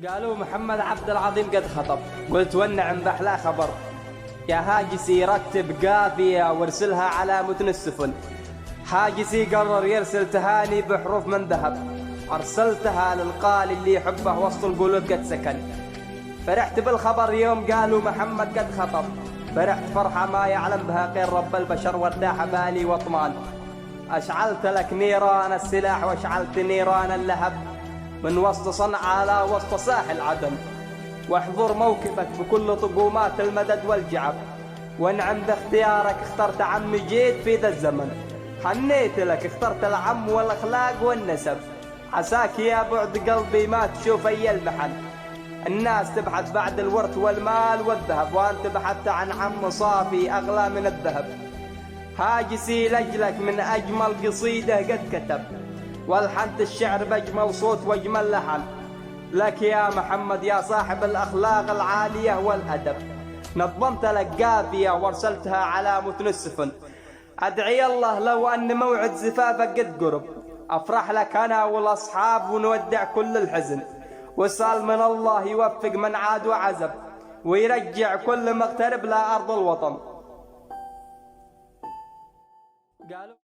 قالوا محمد عبد العظيم قد خطب، قلت والنعم بأحلى خبر. يا هاجسي رتب قافية وارسلها على متن السفن. هاجسي قرر يرسل تهاني بحروف من ذهب، أرسلتها للقال اللي يحبه وسط القلوب قد سكن. فرحت بالخبر يوم قالوا محمد قد خطب، فرحت فرحة ما يعلم بها غير رب البشر وارتاح بالي واطمان. أشعلت لك نيران السلاح واشعلت نيران اللهب، من وسط صنعاء لا وسط ساحل عدن، واحضر موكبك بكل طقومات المدد والجعب. وانعم باختيارك اخترت عمي جيد في ذا الزمن، حنيت لك اخترت العم والاخلاق والنسب. عساك يا بعد قلبي ما تشوف اي المحن، الناس تبحث بعد الورث والمال والذهب، وانت بحثت عن عم صافي اغلى من الذهب. هاجسي لاجلك من اجمل قصيده قد كتب، والحنت الشعر باجمل صوت واجمل لحن. لك يا محمد يا صاحب الاخلاق العاليه والادب، نظمت لك قافيه وارسلتها على متن السفن. ادعي الله لو ان موعد زفافك قد قرب، افرح لك انا والاصحاب ونودع كل الحزن. واسال من الله يوفق من عاد وعزب، ويرجع كل مغترب لارض الوطن. قالوا